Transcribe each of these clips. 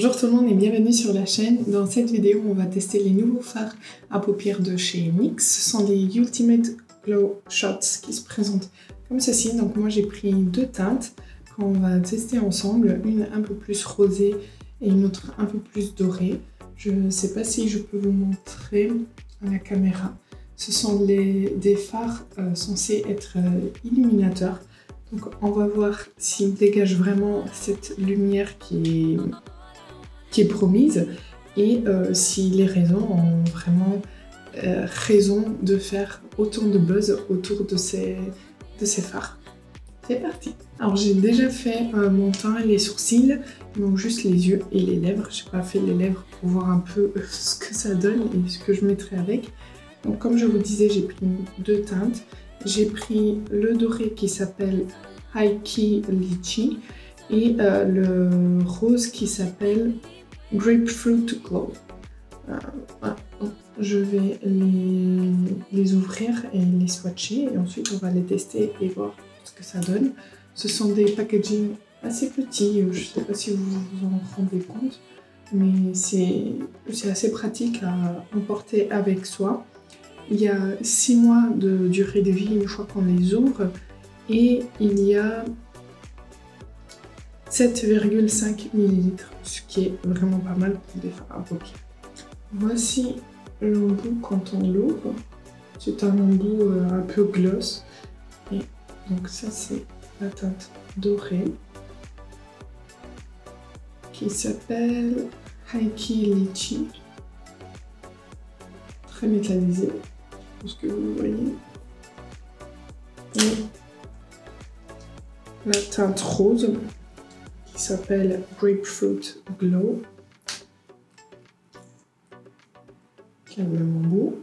Bonjour tout le monde et bienvenue sur la chaîne. Dans cette vidéo, on va tester les nouveaux fards à paupières de chez NYX. Ce sont les Ultimate Glow Shots qui se présentent comme ceci. Donc moi j'ai pris deux teintes qu'on va tester ensemble, une un peu plus rosée et une autre un peu plus dorée. Je ne sais pas si je peux vous montrer à la caméra. Ce sont des fards censés être illuminateurs. Donc on va voir s'ils dégagent vraiment cette lumière qui est promise et si les réseaux ont vraiment raison de faire autant de buzz autour de ces fards. C'est parti! Alors j'ai déjà fait mon teint et les sourcils, donc juste les yeux et les lèvres. J'ai pas fait les lèvres pour voir un peu ce que ça donne et ce que je mettrai avec. Donc comme je vous disais, j'ai pris deux teintes. J'ai pris le doré qui s'appelle High Key Lychee et le rose qui s'appelle Grapefruit Glow. Voilà. Donc, je vais les ouvrir et les swatcher et ensuite on va les tester et voir ce que ça donne. Ce sont des packaging assez petits, je ne sais pas si vous vous en rendez compte, mais c'est assez pratique à emporter avec soi. Il y a 6 mois de durée de vie une fois qu'on les ouvre et il y a 7,5 ml, ce qui est vraiment pas mal pour des fards à paupières. Voici l'embout quand on l'ouvre. C'est un embout un peu gloss. Et donc ça c'est la teinte dorée qui s'appelle High Key Lychee. Très métallisé, je pense que vous voyez. Et la teinte rose qui s'appelle Grapefruit Glow. Qui a le même embout.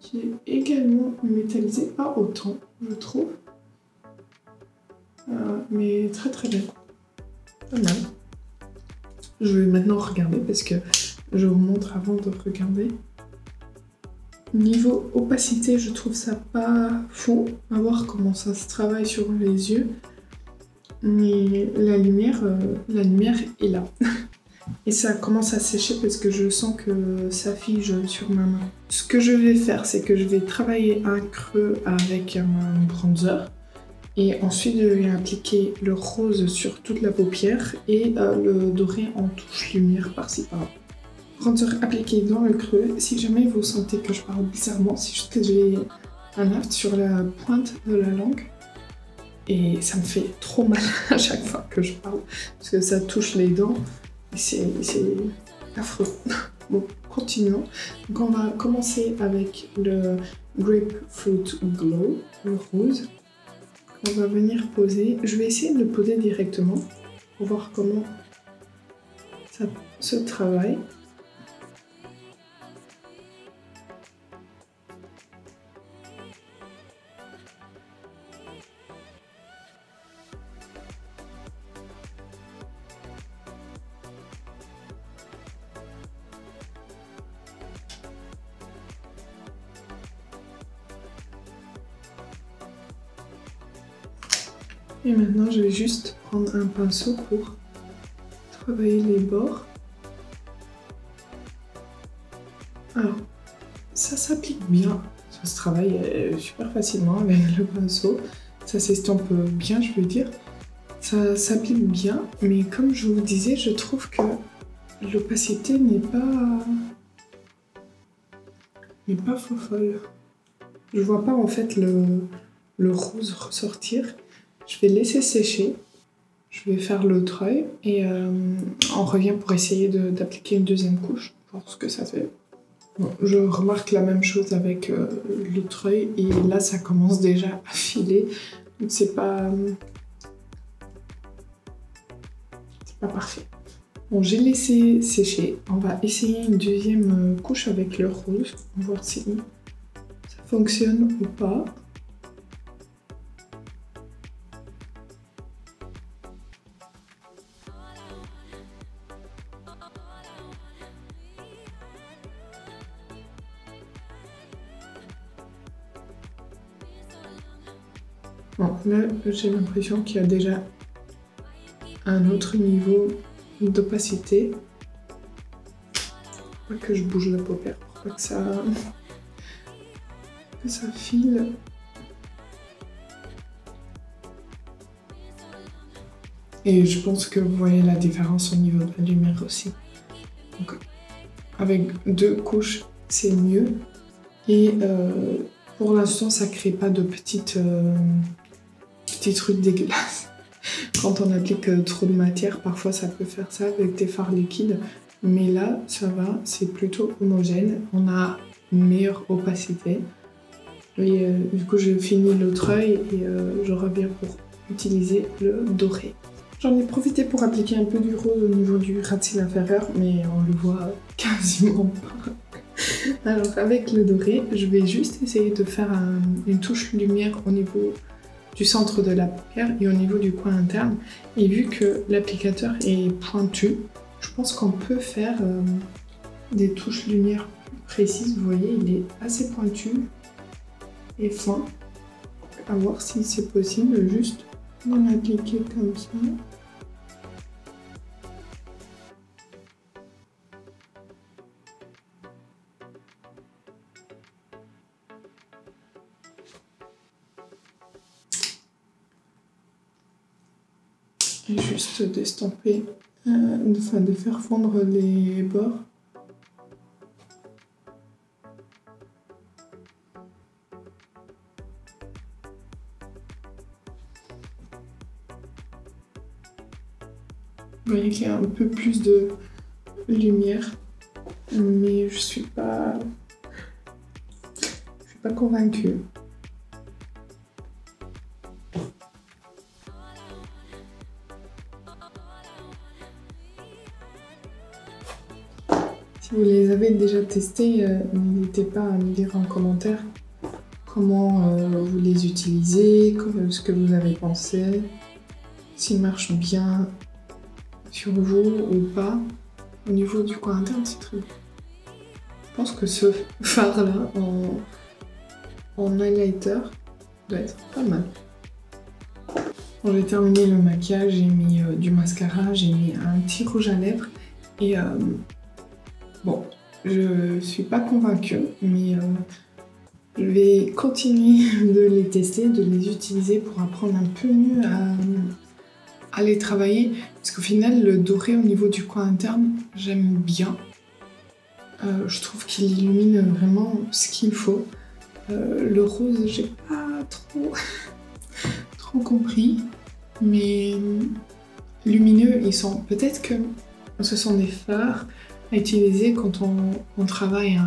Qui est également métallisé, pas autant, je trouve. Mais très très bien. Pas mal. Je vais maintenant regarder parce que je vous montre avant de regarder. Niveau opacité, je trouve ça pas fou. À voir comment ça se travaille sur les yeux. Mais la lumière est là. Et ça commence à sécher parce que je sens que ça fige sur ma main. Ce que je vais faire, c'est que je vais travailler un creux avec un bronzer. Et ensuite, je vais appliquer le rose sur toute la paupière et le doré en touche lumière par-ci par-là. Bronzer appliqué dans le creux. Si jamais vous sentez que je parle bizarrement, c'est juste que j'ai un aft sur la pointe de la langue. Et ça me fait trop mal à chaque fois que je parle, parce que ça touche les dents. Et c'est affreux. Bon, continuons. Donc on va commencer avec le Grapefruit Glow, le rose. On va venir poser. Je vais essayer de le poser directement pour voir comment ça se travaille. Et maintenant, je vais juste prendre un pinceau pour travailler les bords. Alors, ça s'applique bien. Ça se travaille super facilement avec le pinceau. Ça s'estompe bien, je veux dire. Ça s'applique bien, mais comme je vous disais, je trouve que l'opacité n'est pas folle. Je vois pas en fait le rose ressortir. Je vais laisser sécher, je vais faire l'autre œil et on revient pour essayer d'appliquer une deuxième couche, voir ce que ça fait. Bon, je remarque la même chose avec l'autre œil et là ça commence déjà à filer, donc c'est pas parfait. Bon, j'ai laissé sécher, on va essayer une deuxième couche avec le rose, voir si ça fonctionne ou pas. Bon, là, j'ai l'impression qu'il y a déjà un autre niveau d'opacité. Faut pas que je bouge la paupière pour pas que ça file. Et je pense que vous voyez la différence au niveau de la lumière aussi. Donc, avec 2 couches, c'est mieux. Et pour l'instant, ça crée pas de petits trucs dégueulasses. Quand on applique trop de matière, parfois ça peut faire ça avec des fards liquides. Mais là, ça va, c'est plutôt homogène. On a une meilleure opacité. Et du coup, je finis l'autre œil et je reviens pour utiliser le doré. J'en ai profité pour appliquer un peu du rose au niveau du ras-de-cils inférieur, mais on le voit quasiment pas. Alors avec le doré, je vais juste essayer de faire une touche lumière au niveau du centre de la paupière et au niveau du coin interne. Et vu que l'applicateur est pointu, je pense qu'on peut faire des touches lumière plus précises. Vous voyez, il est assez pointu et fin. À voir si c'est possible, juste d'en appliquer comme ça. Et juste d'estomper, de faire fondre les bords. Vous voyez qu'il y a un peu plus de lumière, mais je suis pas convaincue. Si vous les avez déjà testés, n'hésitez pas à me dire en commentaire comment vous les utilisez, ce que vous avez pensé, s'ils marchent bien sur vous ou pas. Au niveau du coin interne, c'est très bon. Je pense que ce fard-là en highlighter doit être pas mal. Bon, j'ai terminé le maquillage, j'ai mis du mascara, j'ai mis un petit rouge à lèvres et bon, je suis pas convaincue, mais je vais continuer de les tester, de les utiliser pour apprendre un peu mieux à les travailler. Parce qu'au final, le doré au niveau du coin interne, j'aime bien. Je trouve qu'il illumine vraiment ce qu'il faut. Le rose, j'ai pas trop compris. Mais lumineux, ils sont... Peut-être que ce sont des fards à utiliser quand on travaille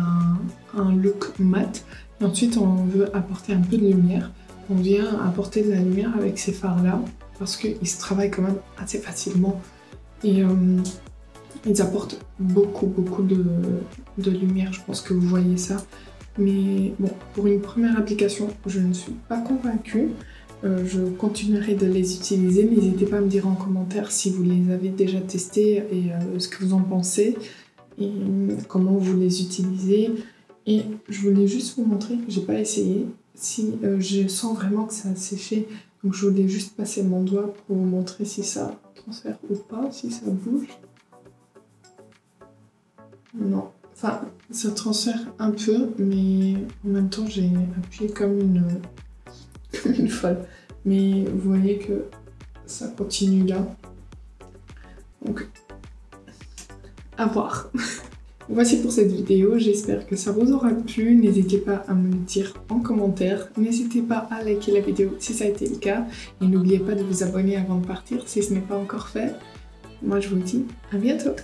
un look mat. Et ensuite, on veut apporter un peu de lumière. On vient apporter de la lumière avec ces fards-là. Parce qu'ils se travaillent quand même assez facilement. Et ils apportent beaucoup de lumière. Je pense que vous voyez ça. Mais bon, pour une première application, je ne suis pas convaincue. Je continuerai de les utiliser. N'hésitez pas à me dire en commentaire si vous les avez déjà testés et ce que vous en pensez. Et comment vous les utilisez. Et je voulais juste vous montrer, j'ai pas essayé, si je sens vraiment que ça a séché. Donc je voulais juste passer mon doigt pour vous montrer si ça transfère ou pas, si ça bouge. Non, enfin ça transfère un peu, mais en même temps j'ai appuyé comme une folle. Mais vous voyez que ça continue là. Donc, à voir. Voici pour cette vidéo, j'espère que ça vous aura plu. N'hésitez pas à me le dire en commentaire. N'hésitez pas à liker la vidéo si ça a été le cas. Et n'oubliez pas de vous abonner avant de partir si ce n'est pas encore fait. Moi je vous dis à bientôt.